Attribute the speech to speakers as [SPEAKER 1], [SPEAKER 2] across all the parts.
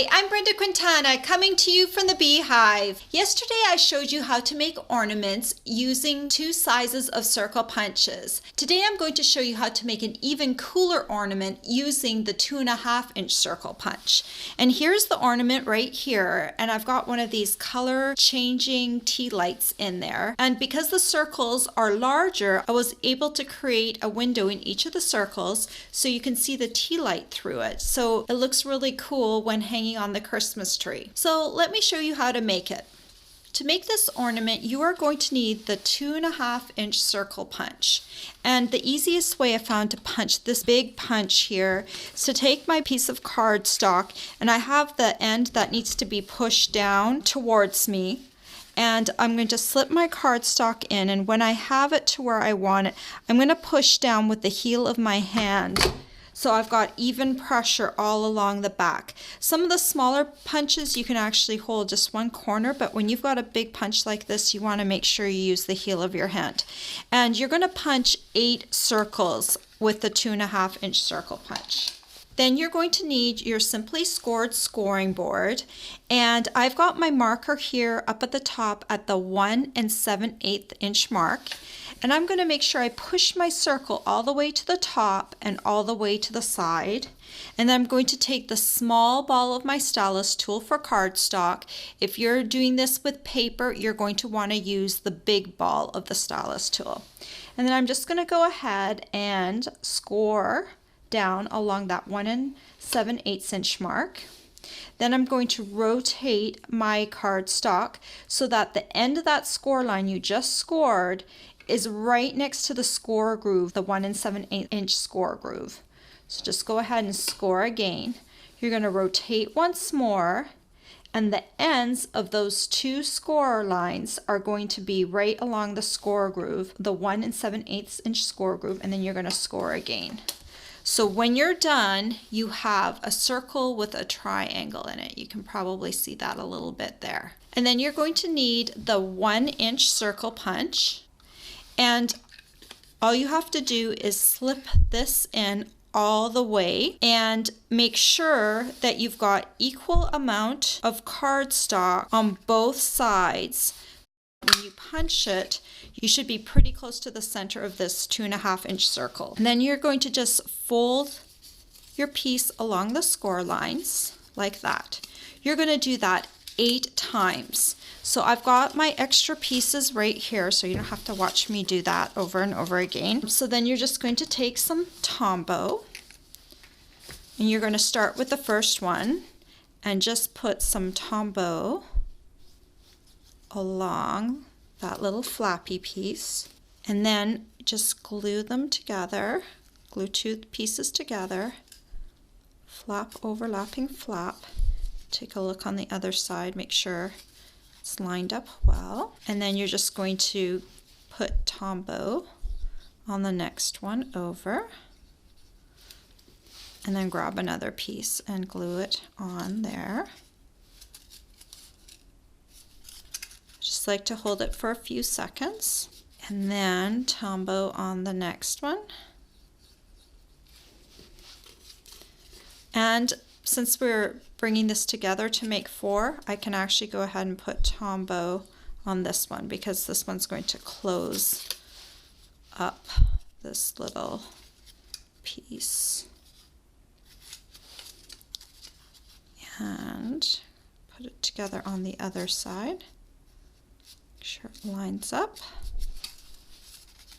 [SPEAKER 1] Hi, I'm Brenda Quintana coming to you from the Beehive. Yesterday I showed you how to make ornaments using 2 sizes of circle punches. Today I'm going to show you how to make an even cooler ornament using the 2.5-inch circle punch. And here's the ornament right here, and I've got one of these color changing tea lights in there. And because the circles are larger, I was able to create a window in each of the circles so you can see the tea light through it. So it looks really cool when hanging on the Christmas tree. So let me show you how to make it. To make this ornament, you are going to need the 2.5-inch circle punch. And the easiest way I found to punch this big punch here is to take my piece of cardstock, and I have the end that needs to be pushed down towards me. And I'm going to slip my cardstock in, and when I have it to where I want it, I'm going to push down with the heel of my hand. So I've got even pressure all along the back. Some of the smaller punches you can actually hold just one corner, but when you've got a big punch like this, you want to make sure you use the heel of your hand. And you're going to punch 8 circles with the 2.5-inch circle punch. Then you're going to need your simply scored scoring board, and I've got my marker here up at the top at the 1 7/8 inch mark, and I'm going to make sure I push my circle all the way to the top and all the way to the side. And then I'm going to take the small ball of my stylus tool for cardstock. If you're doing this with paper, you're going to want to use the big ball of the stylus tool. And then I'm just going to go ahead and score down along that 1 7/8 inch mark. Then I'm going to rotate my cardstock so that the end of that score line you just scored is right next to the score groove, the 1 7/8 inch score groove. So just go ahead and score again. You're going to rotate once more, and the ends of those 2 score lines are going to be right along the score groove, the 1 7/8 inch score groove, and then you're going to score again. So when you're done, you have a circle with a triangle in it. You can probably see that a little bit there. And then you're going to need the 1-inch circle punch. And all you have to do is slip this in all the way and make sure that you've got equal amount of cardstock on both sides. When you punch it, you should be pretty close to the center of this 2.5-inch circle. And then you're going to just fold your piece along the score lines like that. You're going to do that 8 times. So I've got my extra pieces right here, so you don't have to watch me do that over and over again. So then you're just going to take some Tombow, and you're going to start with the first one and just put some Tombow along that little flappy piece, and then just glue them together, glue 2 pieces together, flap, overlapping flap. Take a look on the other side, make sure it's lined up well, and then you're just going to put Tombow on the next one over, and then grab another piece and glue it on there. Just like to hold it for a few seconds, and then Tombow on the next one. And since we're bringing this together to make 4, I can actually go ahead and put Tombow on this one because this one's going to close up this little piece. And put it together on the other side. Make sure it lines up.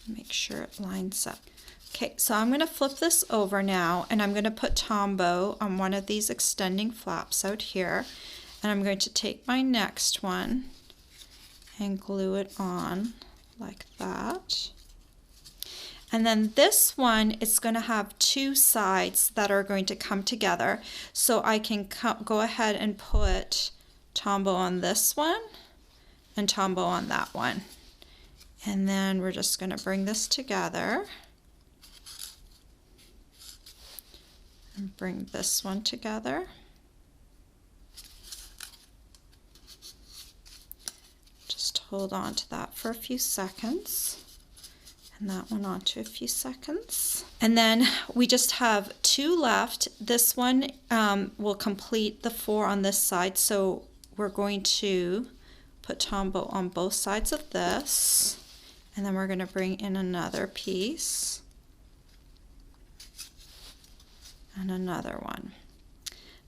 [SPEAKER 1] Make sure it lines up. Okay, so I'm going to flip this over now, and I'm going to put Tombow on one of these extending flaps out here, and I'm going to take my next one and glue it on like that. And then this one is going to have 2 sides that are going to come together, so I can go ahead and put Tombow on this one and Tombow on that one. And then we're just going to bring this together and bring this one together. Just hold on to that for a few seconds, and that one on to a few seconds. And then we just have 2 left. This one will complete the 4 on this side, so we're going to put Tombow on both sides of this, and then we're going to bring in another piece and another one.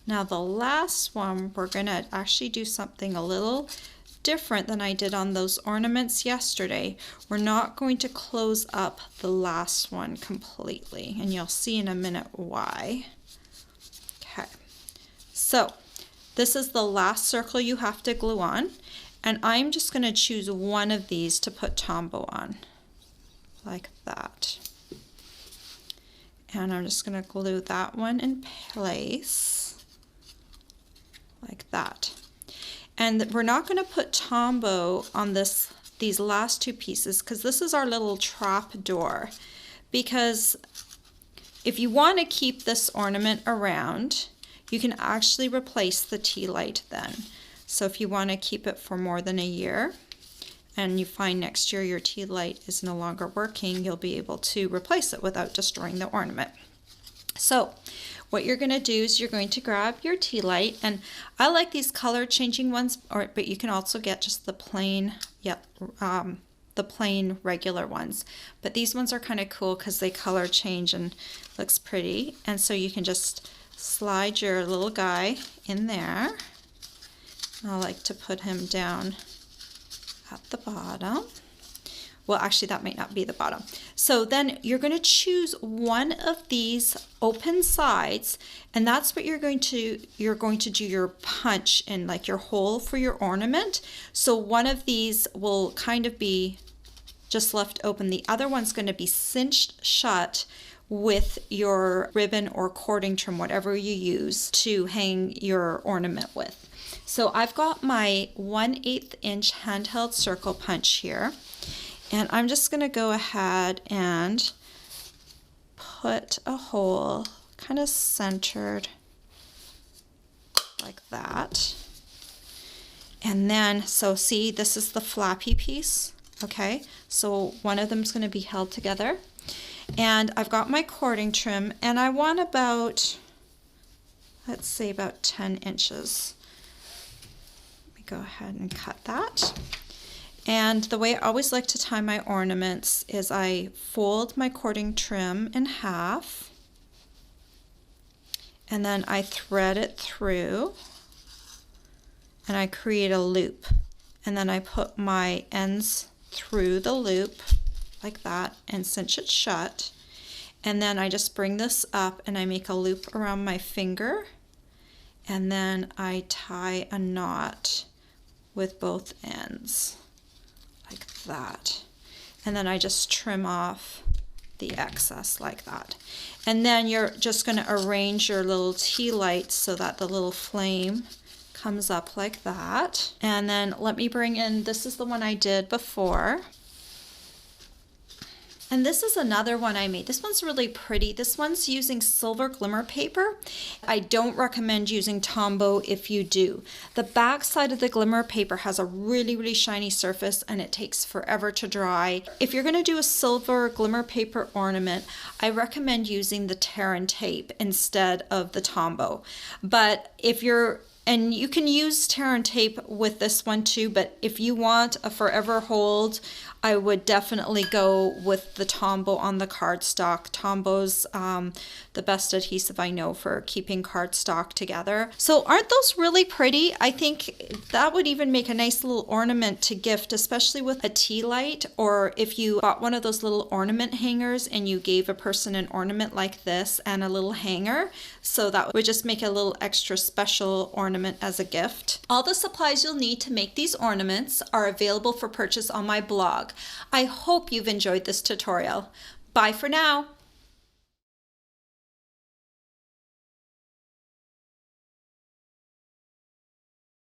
[SPEAKER 1] Now the last one, we're going to actually do something a little different than I did on those ornaments yesterday. We're not going to close up the last one completely, and you'll see in a minute why. Okay, so this is the last circle you have to glue on, and I'm just going to choose one of these to put Tombow on, like that. And I'm just going to glue that one in place, like that. And we're not going to put Tombow on these last 2 pieces, because this is our little trap door. Because if you want to keep this ornament around, you can actually replace the tea light then. So if you want to keep it for more than a year, and you find next year your tea light is no longer working, you'll be able to replace it without destroying the ornament. So what you're going to do is you're going to grab your tea light, and I like these color changing ones, but you can also get just the plain, the plain regular ones. But these ones are kind of cool because they color change and looks pretty. And so you can just slide your little guy in there. I like to put him down at the bottom. Well, actually that might not be the bottom. So then you're going to choose one of these open sides, and that's what you're going to do your punch in, like your hole for your ornament. So one of these will kind of be just left open. The other one's going to be cinched shut with your ribbon or cording trim, whatever you use to hang your ornament with. So I've got my 1/8 inch handheld circle punch here, and I'm just going to go ahead and put a hole kind of centered like that. And then, so see, this is the flappy piece, okay? So one of them is going to be held together. And I've got my cording trim, and I want about, let's say about 10 inches. Go ahead and cut that. And the way I always like to tie my ornaments is I fold my cording trim in half, and then I thread it through, and I create a loop, and then I put my ends through the loop like that and cinch it shut, and then I just bring this up and I make a loop around my finger, and then I tie a knot with both ends like that, and then I just trim off the excess like that. And then you're just going to arrange your little tea light so that the little flame comes up like that. And then let me bring in, this is the one I did before. And this is another one I made. This one's really pretty. This one's using silver glimmer paper. I don't recommend using Tombow if you do. The back side of the glimmer paper has a really, really shiny surface, and it takes forever to dry. If you're gonna do a silver glimmer paper ornament, I recommend using the tear and tape instead of the Tombow. But if you're, and you can use tear and tape with this one too, but if you want a forever hold, I would definitely go with the Tombow on the cardstock. Tombow's the best adhesive I know for keeping cardstock together. So aren't those really pretty? I think that would even make a nice little ornament to gift, especially with a tea light, or if you bought one of those little ornament hangers and you gave a person an ornament like this and a little hanger. So that would just make a little extra special ornament as a gift. All the supplies you'll need to make these ornaments are available for purchase on my blog. I hope you've enjoyed this tutorial. Bye for now.